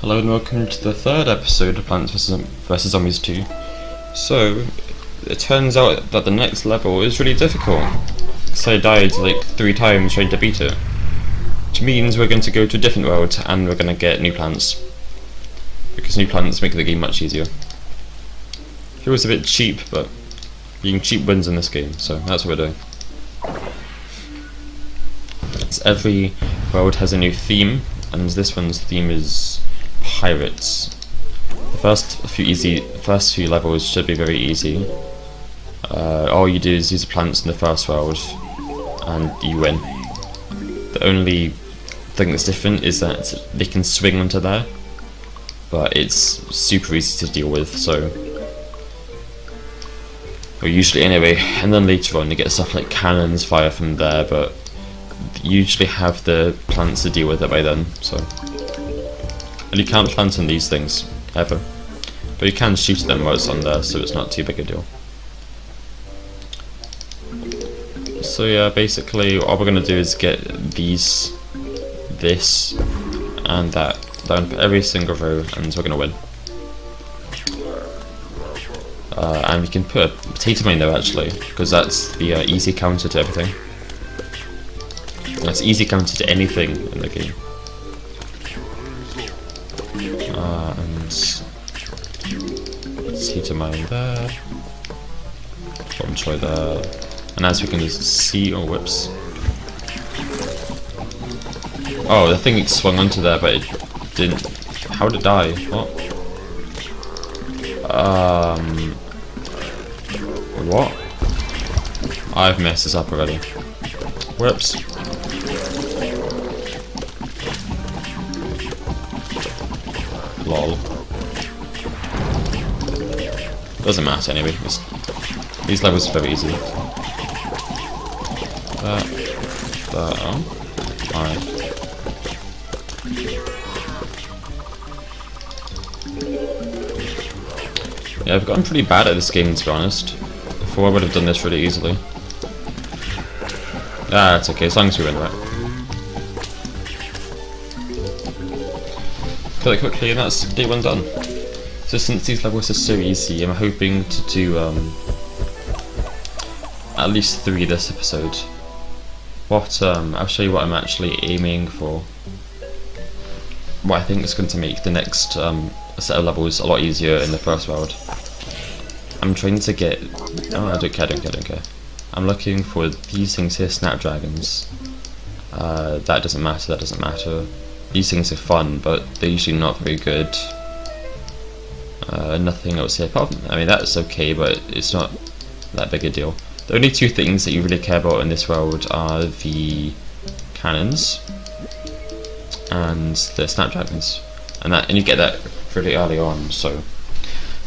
Hello and welcome to the third episode of Plants vs Zombies 2. So, it turns out that the next level is really difficult. So I died like 3 times trying to beat it. Which means we're going to go to a different world and we're going to get new plants. Because new plants make the game much easier. Feels a bit cheap, but being cheap wins in this game, so that's what we're doing. Every world has a new theme, and this one's theme is pirates. The first few levels should be very easy. All you do is use the plants in the first world, and you win. The only thing that's different is that they can swing onto there, but it's super easy to deal with. So, well, usually anyway. And then later on, you get stuff like cannons fire from there, but you usually have the plants to deal with it by then. So. And you can't plant on these things, ever. But you can shoot at them while it's on there, so it's not too big a deal. So yeah, basically all we're going to do is get this, and that down for every single row, and we're going to win. And we can put a potato mine there actually, because that's the easy counter to everything. That's easy counter to anything in the game. And potato mine there, bomb choy there, and as we can just see, oh whoops. Oh, the thing swung onto there, but it didn't. How did it die? What? What? I've messed this up already. Whoops. Lol. Doesn't matter anyway. These levels are very easy. Oh. Alright. Yeah, I've gotten pretty bad at this game, to be honest. Before I would have done this really easily. Ah, it's okay, as long as we win, right? Kill it quickly, and that's day 1 done. So since these levels are so easy, I'm hoping to do at least 3 this episode. I'll show you what I'm actually aiming for. What I think is going to make the next set of levels a lot easier in the first world. I'm trying to get. Oh, I don't care. I'm looking for these things here, snapdragons. That doesn't matter. These things are fun, but they're usually not very good. Nothing else here. I mean, that's okay, but it's not that big a deal. The only 2 things that you really care about in this world are the cannons and the snapdragons, and you get that pretty early on. So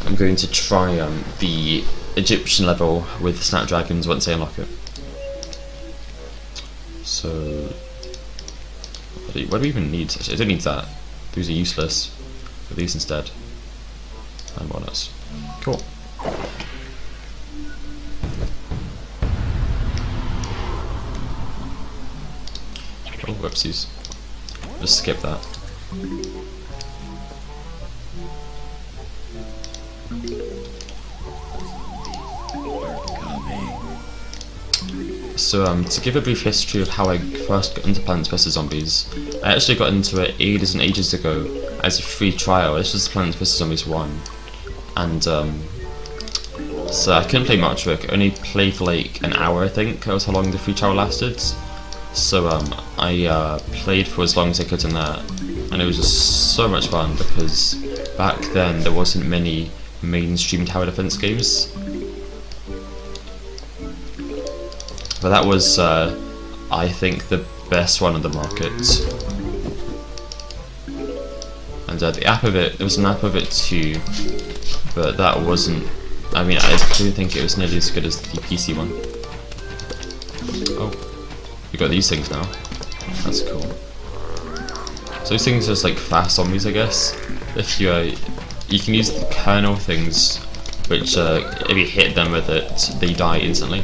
I'm going to try the Egyptian level with the snapdragons once I unlock it. So. What do we even need? I don't need that. These are useless. But these instead. And what else? Cool. Oh, whoopsies. Just skip that. So to give a brief history of how I first got into Plants vs Zombies, I actually got into it ages and ages ago as a free trial. This was Plants vs Zombies 1, and so I couldn't play much of it. I only played for like an hour, I think. That was how long the free trial lasted. So I played for as long as I could in that, and it was just so much fun because back then there wasn't many mainstream tower defense games. But that was, I think, the best one on the market. And the app of it, there was an app of it too, but that wasn't, I mean, I don't think it was nearly as good as the PC one. Oh, we got these things now. That's cool. So these things are just like fast zombies, I guess. If you can use the kernel things, which if you hit them with it, they die instantly.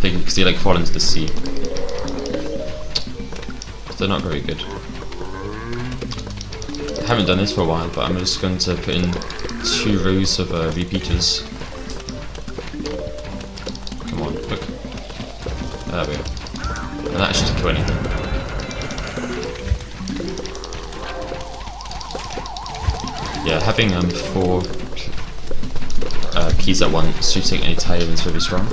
Because they like fall into the sea. They're not very good. I haven't done this for a while, but I'm just going to put in 2 rows of repeaters. Come on, quick. There we go. And that should kill anything. Yeah, having 4 keys at once shooting any tile is really strong.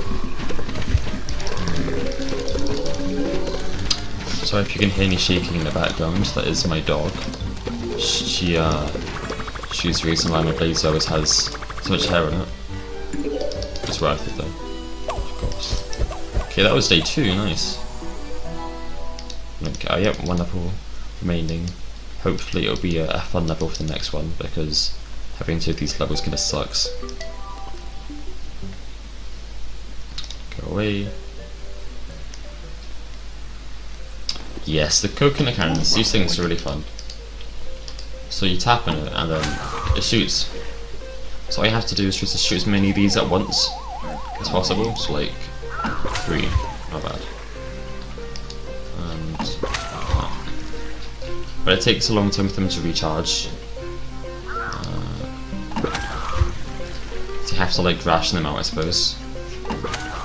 So if you can hear me shaking in the background, that is my dog. She's the reason why my blazer always has so much hair on it. It's worth it though, of course. Okay, that was day 2, nice. Okay, yep, 1 level remaining. Hopefully it'll be a fun level for the next one, because having 2 of these levels kinda sucks. Go away. Yes, the coconut cannons, these things are really fun. So you tap on it and then it shoots. So all you have to do is just shoot as many of these at once as possible, so like 3, not bad. And but it takes a long time for them to recharge. So you have to like ration them out, I suppose.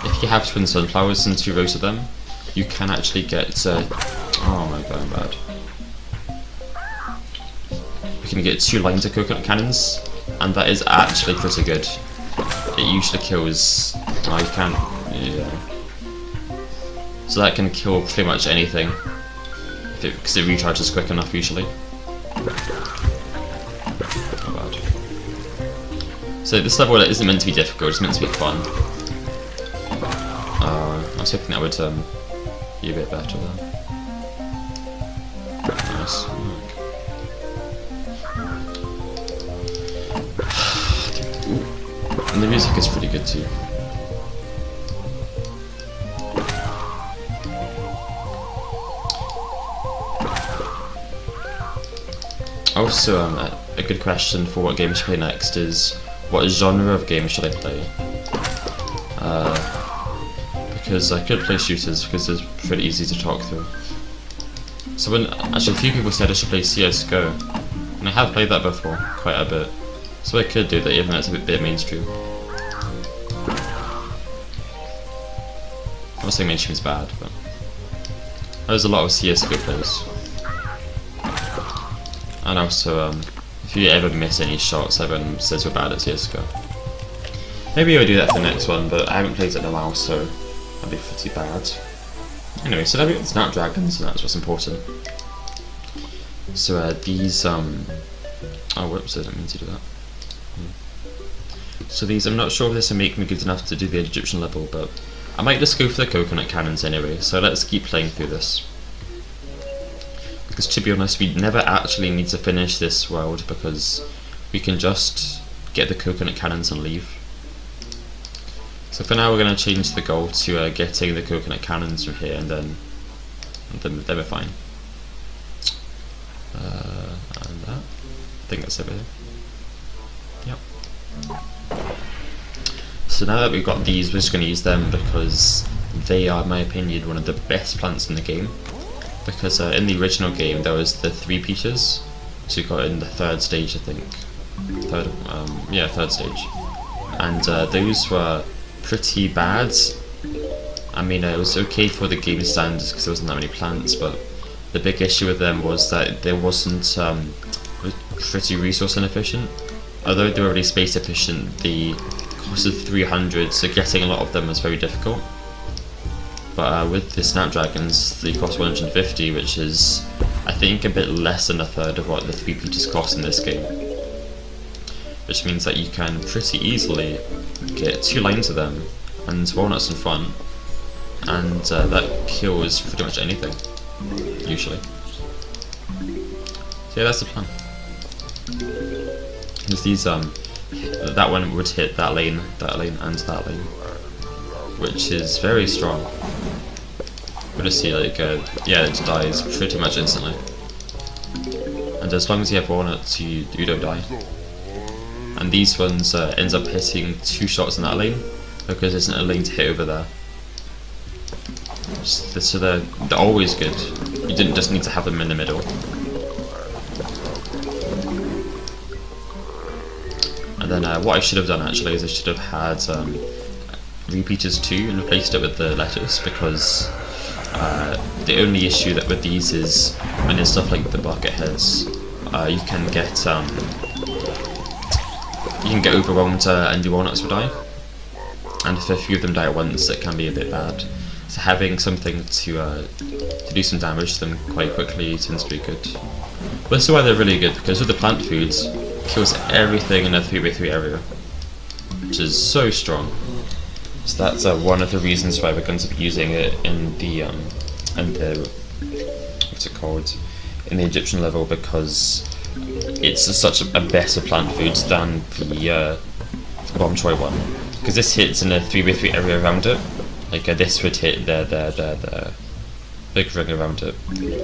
If you have twin sunflowers and 2 rows of them, you can actually get oh my god, I'm bad. You can get 2 lines of coconut cannons, and that is actually pretty good. It usually kills. Oh, you can't. Yeah. So that can kill pretty much anything, because it recharges quick enough usually. Not bad. So this level isn't meant to be difficult; it's meant to be fun. I was hoping that would be a bit better then. Nice. And the music is pretty good too. Also, a good question for what game should play next is, what genre of game should I play? Because I could play shooters, because it's pretty easy to talk through. So actually a few people said I should play CSGO, and I have played that before, quite a bit. So I could do that, even though it's a bit mainstream. I'm not saying mainstream is bad, but there's a lot of CSGO players. And also, if you ever miss any shots, everyone says you're bad at CSGO. Maybe I'll do that for the next one, but I haven't played it in a while, so that'd be pretty bad. Anyway, so now we got the snapdragons, and that's what's important. So these, oh whoops, I didn't mean to do that. So these, I'm not sure if this will make me good enough to do the Egyptian level, but I might just go for the coconut cannons anyway, so let's keep playing through this. Because to be honest, we never actually need to finish this world, because we can just get the coconut cannons and leave. So for now we're going to change the goal to getting the coconut cannons from here, and then we're fine. And that. I think that's everything. Yep. So now that we've got these, we're just going to use them because they are, in my opinion, one of the best plants in the game. Because in the original game there was the 3 peaches, so you got in the 3rd stage, I think. Third stage. And those were pretty bad. I mean, it was okay for the game standards because there wasn't that many plants, but the big issue with them was that there wasn't pretty resource inefficient. Although they were really space efficient, the cost of 300, so getting a lot of them was very difficult. But with the snapdragons, they cost 150, which is, I think, a bit less than a third of what the 3 peaches cost in this game. Which means that you can pretty easily get 2 lines of them, and walnuts and fun, and that kills pretty much anything, usually. So yeah, that's the plan. Because these, that one would hit that lane, and that lane, which is very strong. We're gonna see, like, yeah, it dies pretty much instantly. And as long as you have walnuts, you don't die. And these ones ends up hitting 2 shots in that lane, because there's not a lane to hit over there. So they're always good. You didn't just need to have them in the middle. And then what I should have done actually is I should have had repeaters too and replaced it with the lettuce, because the only issue that with these is when there's stuff like the bucket heads, you can get overwhelmed and your walnuts will die. And if a few of them die at once, it can be a bit bad. So having something to do some damage to them quite quickly tends to be good. But this is why they're really good, because with the plant foods, it kills everything in a 3x3 area, which is so strong. So that's one of the reasons why we're going to be using it in the what's it called, in the Egyptian level, because it's such a better plant food than the Bomb Troy one. Because this hits in a 3x3 area around it. Like this would hit the big ring around it.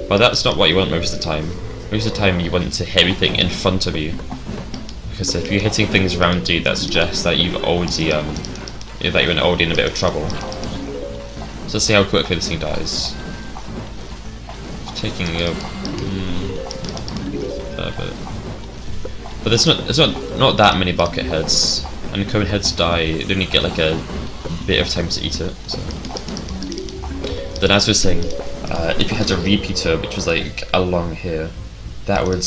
But that's not what you want most of the time. Most of the time you want to hit everything in front of you. Because if you're hitting things around you, that suggests that you've already that you're already in a bit of trouble. So let's see how quickly this thing dies. It's taking a fair bit. But there's not that many bucket heads. And the cone heads die, they only get like a bit of time to eat it. So. Then as we were saying, if you had a repeater which was like along here, that would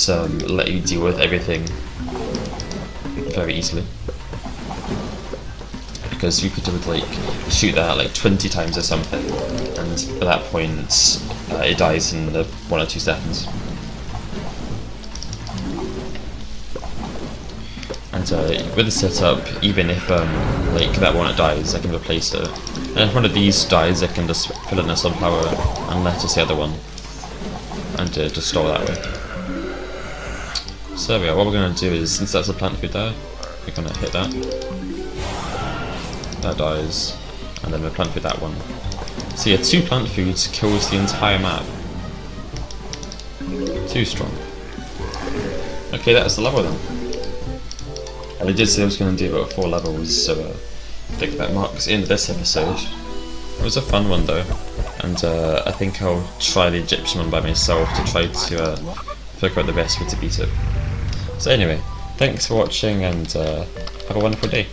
let you deal with everything very easily. Because repeater would like shoot that like 20 times or something, and at that point it dies in 1 or 2 seconds. And with the setup, even if like that one dies, I can replace it. And if one of these dies, I can just fill in a sunflower and lettuce the other one, and just store that way. So there we are. What we're going to do is, since that's a plant food there, we're going to hit that. That dies, and then we'll plant food that one. So yeah, 2 plant foods kills the entire map. Too strong. Okay, that's the level then. And I did say I was going to do about 4 levels, so I think that marks the end of this episode. It was a fun one though, and I think I'll try the Egyptian one by myself to try to figure out the best way to beat it. So anyway, thanks for watching, and have a wonderful day.